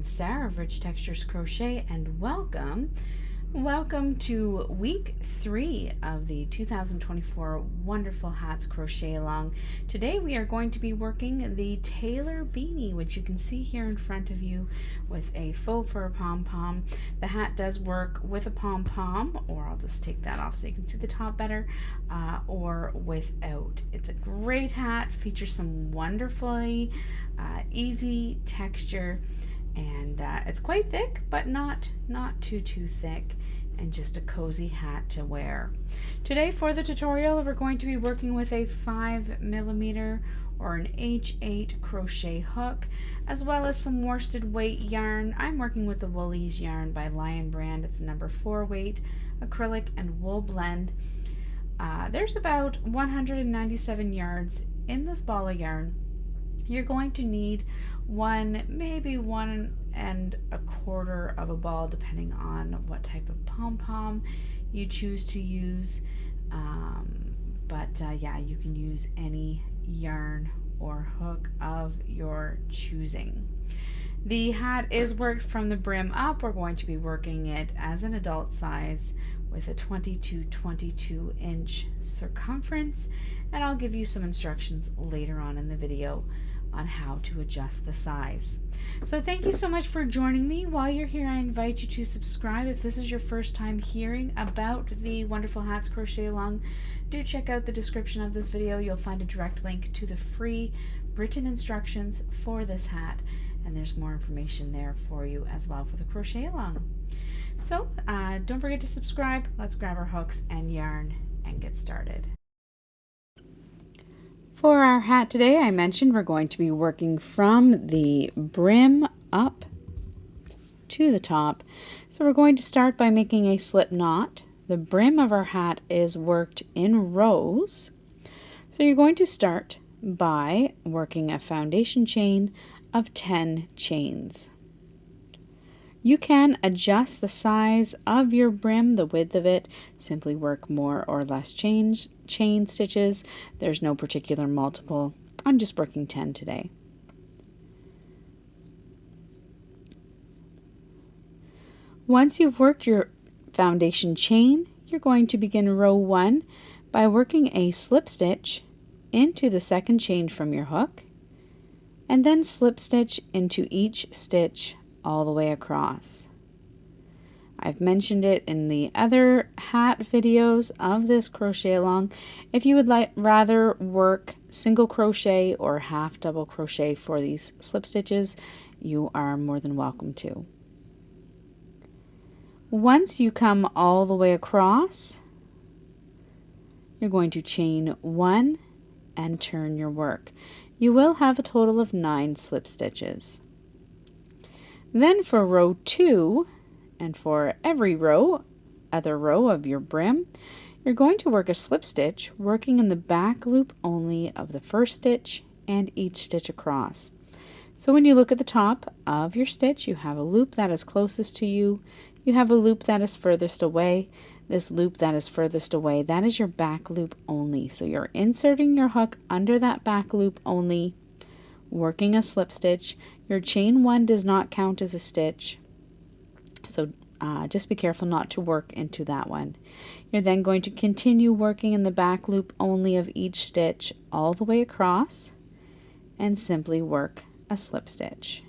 I'm Sarah of Rich Textures Crochet, and welcome to week 3 of the 2024 Wonderful Hats Crochet Along. Today we are going to be working the Taylor Beanie, which you can see here in front of you with a faux fur pom-pom. The hat does work with a pom-pom, or I'll just take that off so you can see the top better, or without. It's a great hat, features some wonderfully easy texture, and it's quite thick, but not too thick, and just a cozy hat to wear. Today for the tutorial, we're going to be working with a 5mm or an H8 crochet hook, as well as some worsted weight yarn. I'm working with the Woolies yarn by Lion brand. It's number 4 weight acrylic and wool blend. There's about 197 yards in this ball of yarn. You're going to need maybe 1¼ of a ball, depending on what type of pom-pom you choose to use. Yeah, you can use any yarn or hook of your choosing. The hat is worked from the brim up. We're going to be working it as an adult size with a 20 to 22 inch circumference, and I'll give you some instructions later on in the video on how to adjust the size. So thank you so much for joining me. While you're here, I invite you to subscribe. If this is your first time hearing about the Wonderful Hats Crochet Along, do check out the description of this video. You'll find a direct link to the free written instructions for this hat, and there's more information there for you as well for the crochet along. So don't forget to subscribe. Let's grab our hooks and yarn and get started. For our hat today, I mentioned we're going to be working from the brim up to the top. So we're going to start by making a slip knot. The brim of our hat is worked in rows. So you're going to start by working a foundation chain of 10 chains. You can adjust the size of your brim, the width of it. Simply work more or less chain stitches. There's no particular multiple. I'm just working 10 today. Once you've worked your foundation chain, you're going to begin row 1 by working a slip stitch into the second chain from your hook, and then slip stitch into each stitch all the way across. I've mentioned it in the other hat videos of this crochet along. If you would rather work single crochet or half double crochet for these slip stitches, you are more than welcome to. Once you come all the way across, you're going to chain 1 and turn your work. You will have a total of 9 slip stitches. Then for row 2, and for every other row of your brim, you're going to work a slip stitch, working in the back loop only of the first stitch and each stitch across. So when you look at the top of your stitch, you have a loop that is closest to you, you have a loop that is furthest away. This loop that is furthest away, that is your back loop only. So you're inserting your hook under that back loop only, working a slip stitch. Your chain 1 does not count as a stitch, so just be careful not to work into that one. You're then going to continue working in the back loop only of each stitch all the way across, and simply work a slip stitch.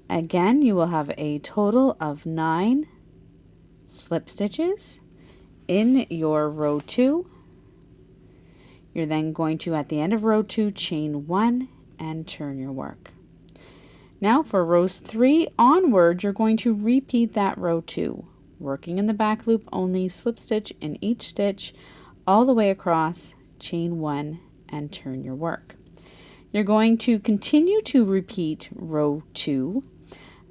Again, you will have a total of 9 slip stitches in your row 2. You're then going to, at the end of row 2, chain 1 and turn your work. Now for rows 3 onward, you're going to repeat that row 2, working in the back loop only, slip stitch in each stitch all the way across, chain 1 and turn your work. You're going to continue to repeat row 2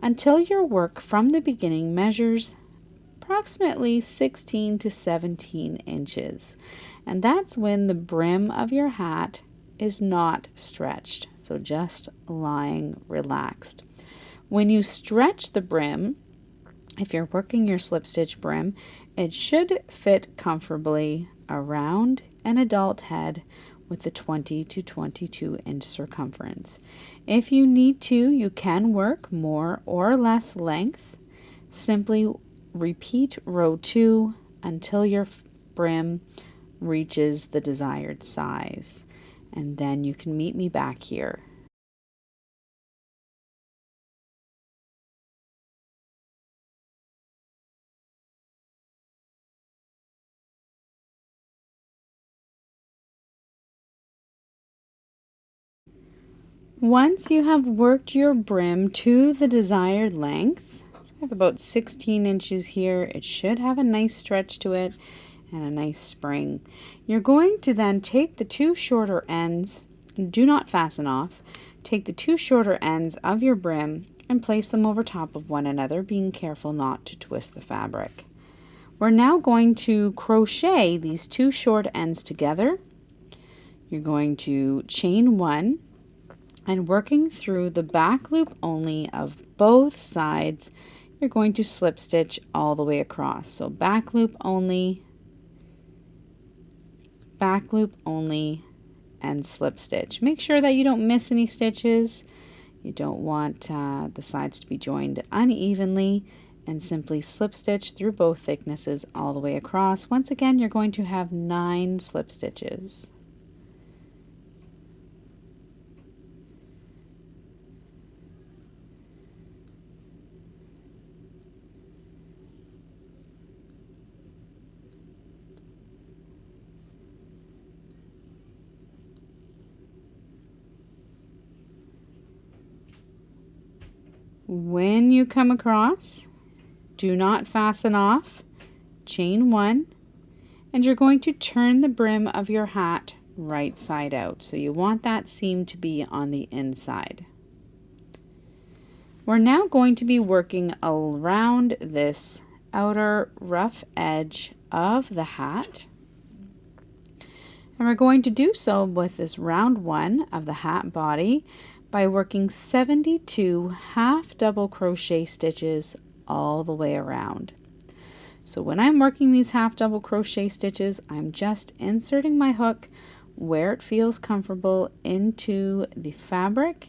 until your work from the beginning measures approximately 16 to 17 inches. And that's when the brim of your hat is not stretched, so just lying relaxed. When you stretch the brim, if you're working your slip stitch brim, it should fit comfortably around an adult head with the 20 to 22 inch circumference. If you need to, you can work more or less length. Simply repeat row 2 until your brim reaches the desired size, and then you can meet me back here. Once you have worked your brim to the desired length, so I have about 16 inches here, it should have a nice stretch to it and a nice spring. You're going to then take the two shorter ends, do not fasten off, take the two shorter ends of your brim and place them over top of one another, being careful not to twist the fabric. We're now going to crochet these two short ends together. You're going to chain 1, and working through the back loop only of both sides, you're going to slip stitch all the way across. So back loop only, and slip stitch. Make sure that you don't miss any stitches. You don't want the sides to be joined unevenly, and simply slip stitch through both thicknesses all the way across. Once again, you're going to have 9 slip stitches. When you come across, do not fasten off, chain 1, and you're going to turn the brim of your hat right side out. So you want that seam to be on the inside. We're now going to be working around this outer rough edge of the hat. And we're going to do so with this round 1 of the hat body by working 72 half double crochet stitches all the way around. So when I'm working these half double crochet stitches, I'm just inserting my hook where it feels comfortable into the fabric,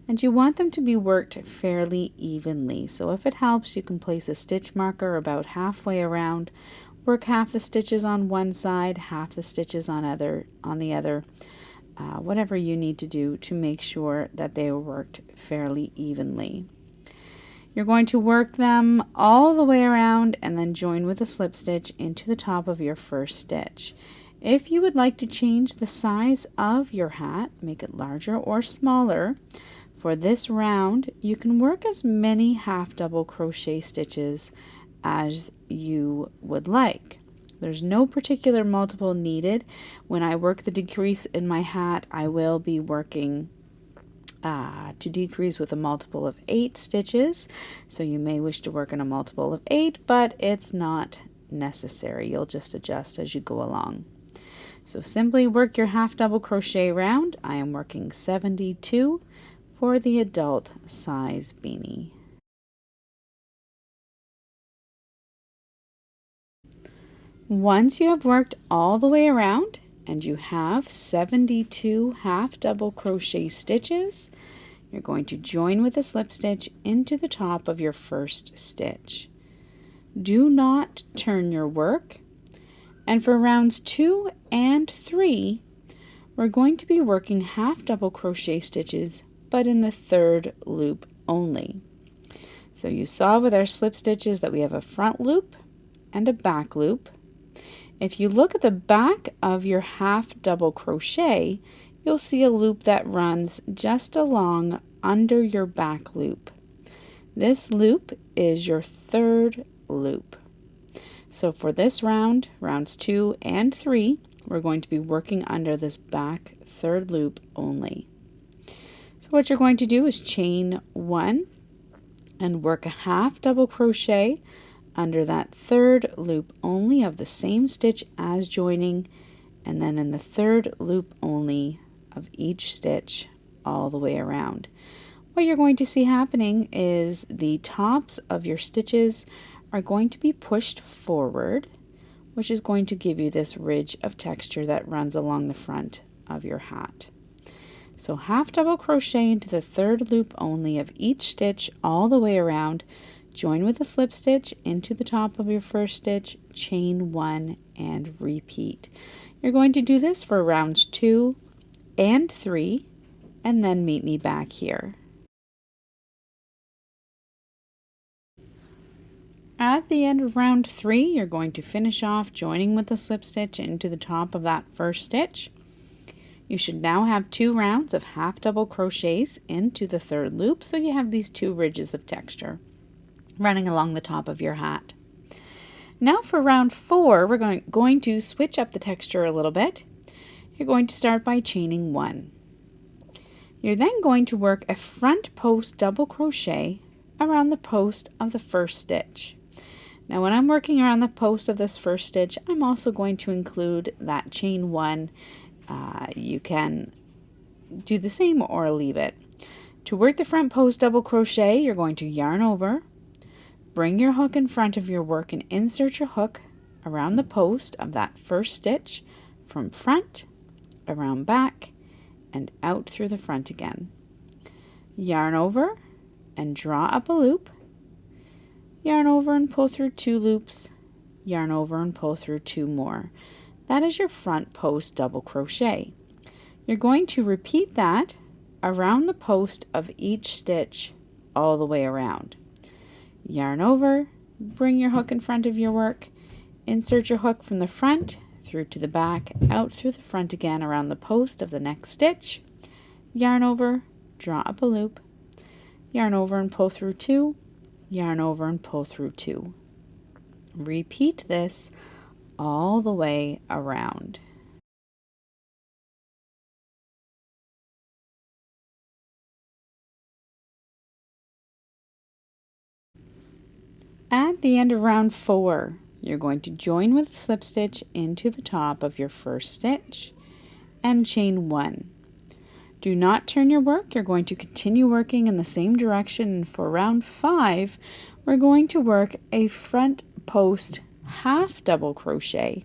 and you want them to be worked fairly evenly. So if it helps, you can place a stitch marker about halfway around, work half the stitches on one side, half the stitches on the other. Whatever you need to do to make sure that they are worked fairly evenly. You're going to work them all the way around and then join with a slip stitch into the top of your first stitch. If you would like to change the size of your hat, make it larger or smaller, for this round you can work as many half double crochet stitches as you would like. There's no particular multiple needed. When I work the decrease in my hat, I will be working to decrease with a multiple of 8 stitches. So you may wish to work in a multiple of 8, but it's not necessary. You'll just adjust as you go along. So simply work your half double crochet round. I am working 72 for the adult size beanie. Once you have worked all the way around and you have 72 half double crochet stitches, you're going to join with a slip stitch into the top of your first stitch. Do not turn your work, and for rounds 2 and 3, we're going to be working half double crochet stitches, but in the 3rd loop only. So you saw with our slip stitches that we have a front loop and a back loop. If you look at the back of your half double crochet, you'll see a loop that runs just along under your back loop. This loop is your 3rd loop. So for this round, rounds 2 and 3, we're going to be working under this back 3rd loop only. So what you're going to do is chain 1 and work a half double crochet under that 3rd loop only of the same stitch as joining, and then in the 3rd loop only of each stitch all the way around. What you're going to see happening is the tops of your stitches are going to be pushed forward, which is going to give you this ridge of texture that runs along the front of your hat. So half double crochet into the third loop only of each stitch all the way around, join with a slip stitch into the top of your first stitch, chain 1 and repeat. You're going to do this for rounds 2 and 3 and then meet me back here. At the end of round 3, you're going to finish off joining with a slip stitch into the top of that first stitch. You should now have 2 rounds of half double crochets into the third loop, so you have these 2 ridges of texture running along the top of your hat. Now for round 4, we're going to switch up the texture a little bit. You're going to start by chaining 1. You're then going to work a front post double crochet around the post of the first stitch. Now when I'm working around the post of this first stitch, I'm also going to include that chain 1. You can do the same or leave it. To work the front post double crochet, you're going to yarn over, bring your hook in front of your work and insert your hook around the post of that first stitch from front, around back, and out through the front again. Yarn over and draw up a loop, yarn over and pull through 2 loops, yarn over and pull through 2 more. That is your front post double crochet. You're going to repeat that around the post of each stitch all the way around. Yarn over, bring your hook in front of your work, insert your hook from the front through to the back, out through the front again around the post of the next stitch, yarn over, draw up a loop, yarn over and pull through 2, yarn over and pull through 2. Repeat this all the way around. At the end of round 4, you're going to join with a slip stitch into the top of your first stitch and chain 1. Do not turn your work. You're going to continue working in the same direction, and for round 5, we're going to work a front post half double crochet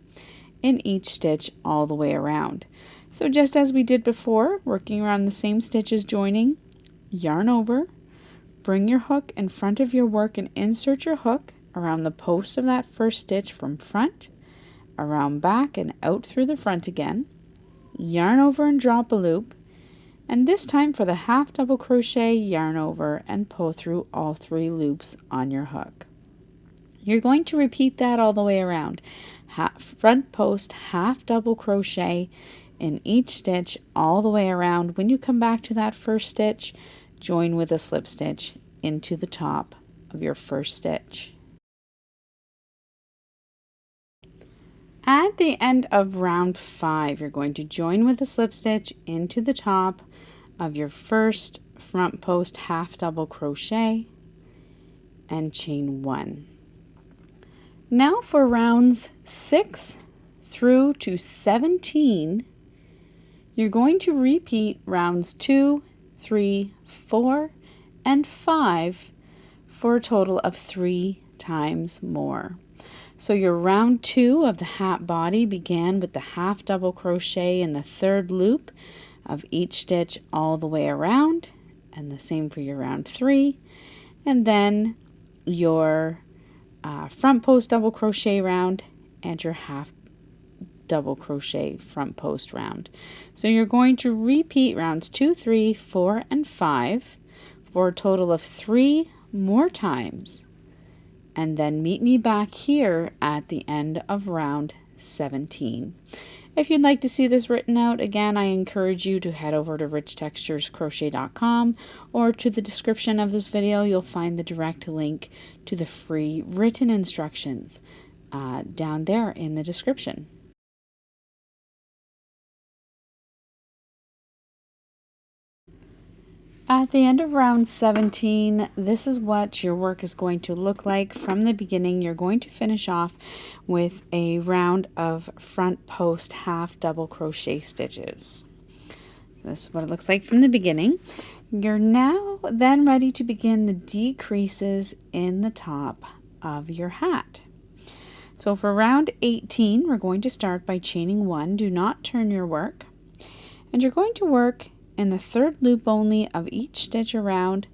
in each stitch all the way around. So just as we did before, working around the same stitches joining, yarn over, bring your hook in front of your work and insert your hook around the post of that first stitch from front, around back and out through the front again, yarn over and drop a loop, and this time for the half double crochet, yarn over and pull through all 3 loops on your hook. You're going to repeat that all the way around. Front post half double crochet in each stitch all the way around. When you come back to that first stitch, join with a slip stitch into the top of your first stitch. At the end of round 5, you're going to join with a slip stitch into the top of your first front post half double crochet and chain 1. Now for rounds 6 through to 17, you're going to repeat rounds 2, 3, 4, and 5 for a total of 3 times more. So your round 2 of the hat body began with the half double crochet in the third loop of each stitch all the way around, and the same for your round 3, and then your front post double crochet round and your half double crochet front post round. So you're going to repeat rounds 2, 3, 4, and 5 for a total of 3 more times, and then meet me back here at the end of round 17. If you'd like to see this written out, again, I encourage you to head over to richtexturescrochet.com, or to the description of this video, you'll find the direct link to the free written instructions down there in the description. At the end of round 17, this is what your work is going to look like. From the beginning, you're going to finish off with a round of front post half double crochet stitches. This is what it looks like from the beginning. You're now then ready to begin the decreases in the top of your hat. So for round 18, we're going to start by chaining 1. Do not turn your work. And you're going to work in the third loop only of each stitch around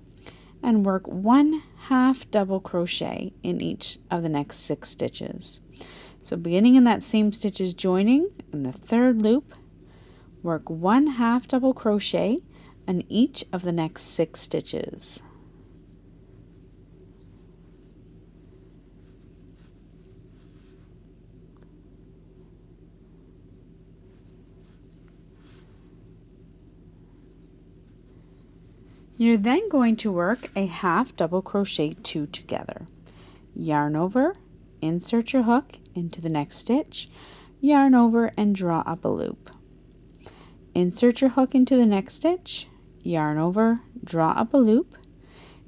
and work 1/2 double crochet in each of the next 6 stitches. So beginning in that same stitch as joining in the third loop, work 1/2 double crochet in each of the next 6 stitches. You're then going to work a 1/2 double crochet 2 together. Yarn over, insert your hook into the next stitch, yarn over and draw up a loop. Insert your hook into the next stitch, yarn over, draw up a loop.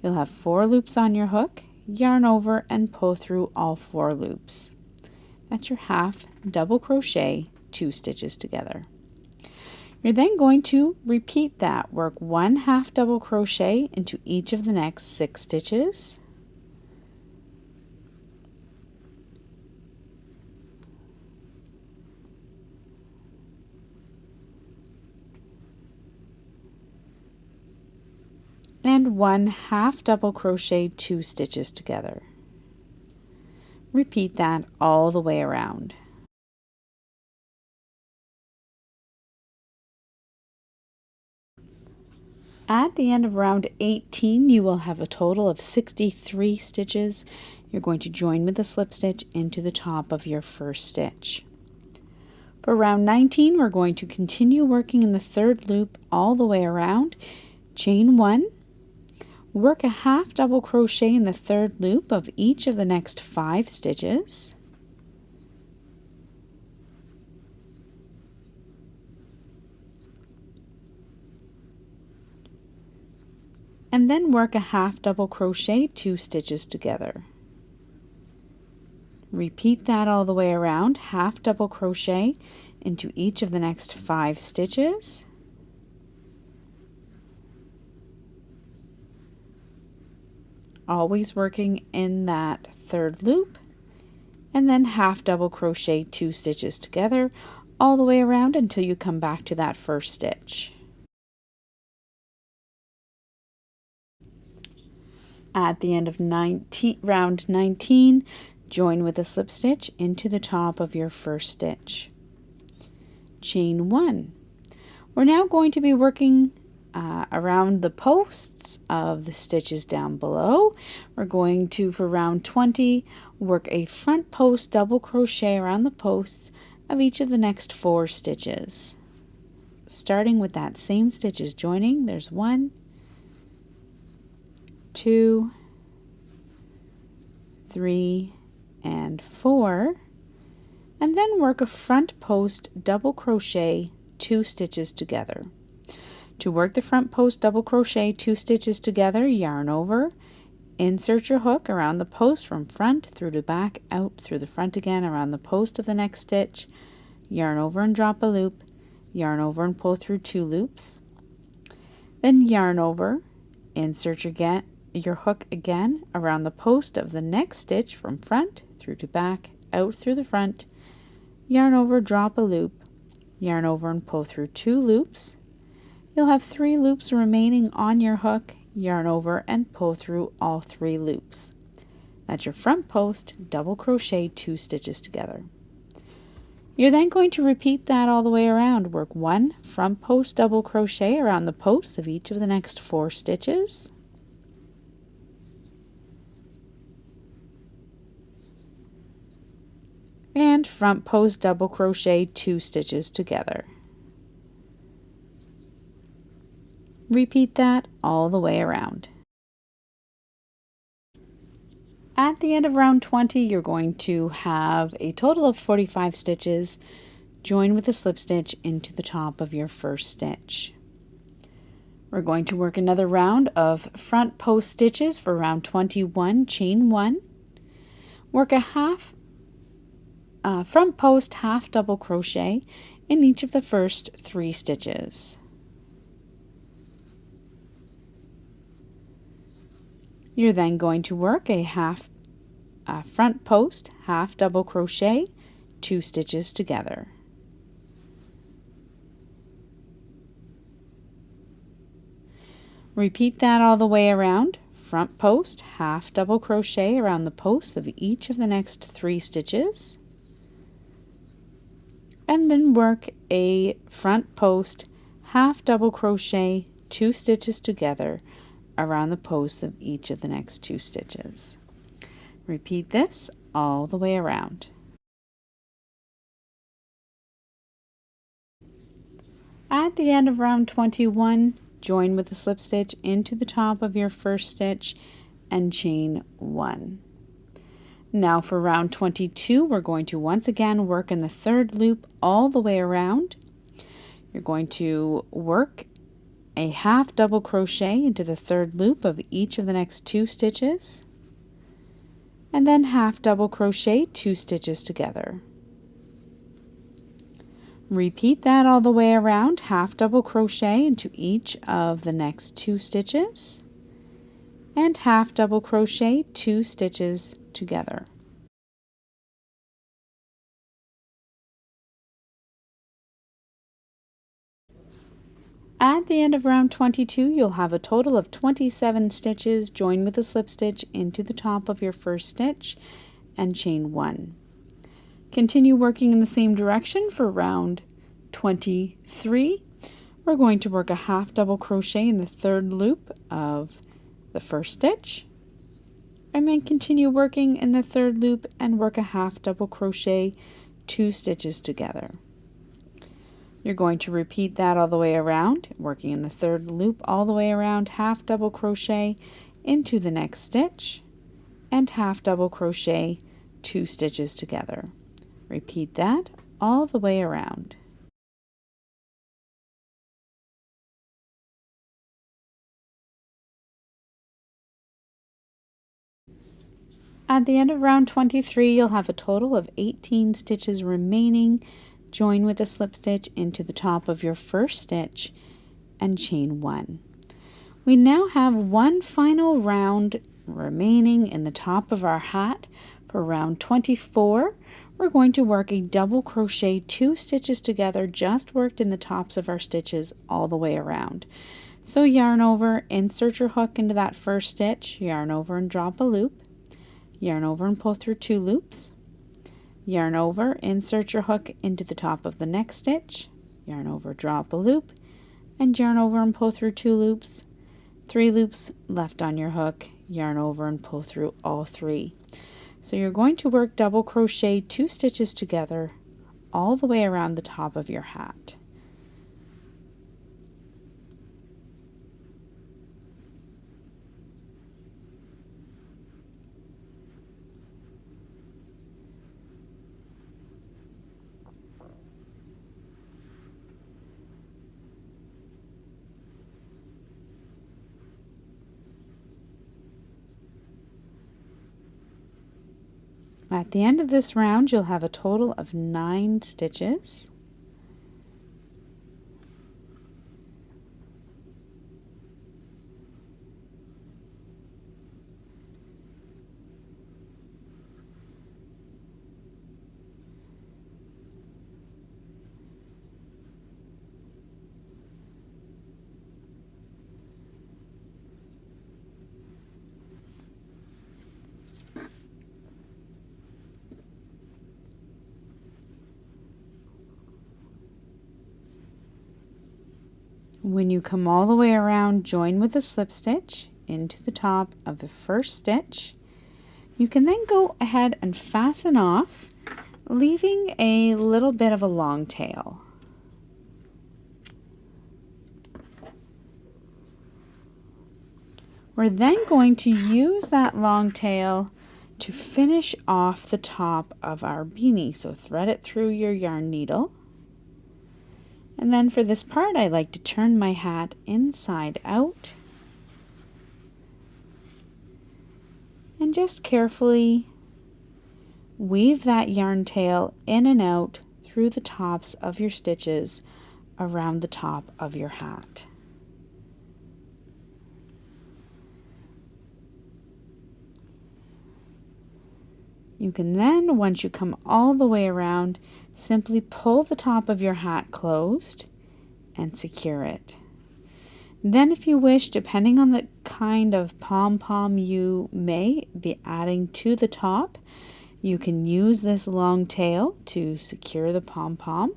You'll have 4 loops on your hook, yarn over and pull through all 4 loops. That's your 1/2 double crochet 2 stitches together. You're then going to repeat that. Work 1/2 double crochet into each of the next 6 stitches. And 1/2 double crochet 2 stitches together. Repeat that all the way around. At the end of round 18, you will have a total of 63 stitches. You're going to join with a slip stitch into the top of your first stitch. For round 19, we're going to continue working in the third loop all the way around. Chain 1, work a 1/2 double crochet in the third loop of each of the next 5 stitches. And then work a 1/2 double crochet 2 stitches together. Repeat that all the way around, 1/2 double crochet into each of the next 5 stitches. Always working in that third loop, and then 1/2 double crochet 2 stitches together all the way around until you come back to that first stitch. At the end of round 19, join with a slip stitch into the top of your first stitch. Chain 1. We're now going to be working around the posts of the stitches down below. We're going to, for round 20, work a front post double crochet around the posts of each of the next 4 stitches. Starting with that same stitch as joining, there's 1, 2, 3, and 4, and then work a front post double crochet 2 stitches together. To work the front post double crochet 2 stitches together, yarn over, insert your hook around the post from front through to back, out through the front again around the post of the next stitch, yarn over and drop a loop, yarn over and pull through 2 loops, then yarn over, insert your hook again around the post of the next stitch from front through to back, out through the front, yarn over, drop a loop, yarn over and pull through 2 loops. You'll have 3 loops remaining on your hook, yarn over and pull through all 3 loops. That's your front post double crochet 2 stitches together. You're then going to repeat that all the way around. Work 1 front post double crochet around the posts of each of the next 4 stitches. And front post double crochet 2 stitches together. Repeat that all the way around. At the end of round 20, you're going to have a total of 45 stitches. Join with a slip stitch into the top of your first stitch. We're going to work another round of front post stitches for round 21, chain 1. Work a front post 1/2 double crochet in each of the first 3 stitches. You're then going to work a front post 1/2 double crochet 2 stitches together. Repeat that all the way around. Front post, half double crochet around the posts of each of the next 3 stitches. And then work a front post, half double crochet, 2 stitches together around the posts of each of the next 2 stitches. Repeat this all the way around. At the end of round 21, join with the slip stitch into the top of your first stitch and chain 1. Now for round 22, we're going to once again work in the 3rd loop all the way around. You're going to work a half double crochet into the 3rd loop of each of the next 2 stitches, and then half double crochet 2 stitches together. Repeat that all the way around, half double crochet into each of the next 2 stitches, and half double crochet 2 stitches together. At the end of round 22, you'll have a total of 27 stitches. Join with a slip stitch into the top of your first stitch and chain 1. Continue working in the same direction for round 23. We're going to work a half double crochet in the 3rd loop of the first stitch, and then continue working in the 3rd loop and work a half double crochet 2 stitches together. You're going to repeat that all the way around, working in the 3rd loop all the way around, half double crochet into the next stitch and half double crochet 2 stitches together. Repeat that all the way around. At the end of round 23, you'll have a total of 18 stitches remaining. Join with a slip stitch into the top of your first stitch and chain 1. We now have one final round remaining in the top of our hat. For round 24, we're going to work a double crochet 2 stitches together, just worked in the tops of our stitches all the way around. So yarn over, insert your hook into that first stitch, yarn over and drop a loop, yarn over and pull through 2 loops, yarn over, insert your hook into the top of the next stitch, yarn over, drop a loop, and yarn over and pull through 2 loops, 3 loops left on your hook, yarn over and pull through all 3. So you're going to work double crochet 2 stitches together all the way around the top of your hat. At the end of this round, you'll have a total of 9 stitches. When you come all the way around, join with a slip stitch into the top of the first stitch. You can then go ahead and fasten off, leaving a little bit of a long tail. We're then going to use that long tail to finish off the top of our beanie. So thread it through your yarn needle. And then for this part, I like to turn my hat inside out and just carefully weave that yarn tail in and out through the tops of your stitches around the top of your hat. You can then, once you come all the way around, simply pull the top of your hat closed and secure it. Then if you wish, depending on the kind of pom-pom you may be adding to the top, you can use this long tail to secure the pom-pom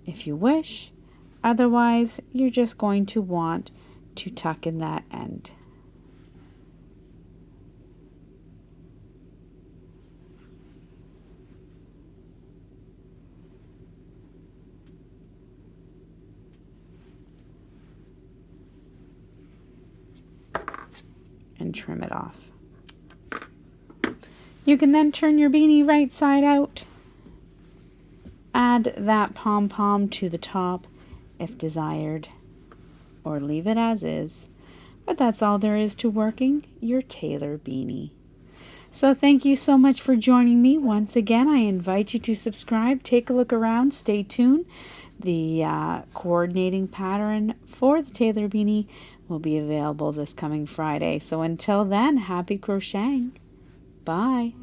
if you wish. Otherwise, you're just going to want to tuck in that end. And trim it off. You can then turn your beanie right side out. Add that pom-pom to the top if desired, or leave it as is. But that's all there is to working your Taylor beanie. So thank you so much for joining me. Once again, I invite you to subscribe, take a look around, stay tuned. The coordinating pattern for the Taylor beanie will be available this coming Friday. So until then, happy crocheting. Bye.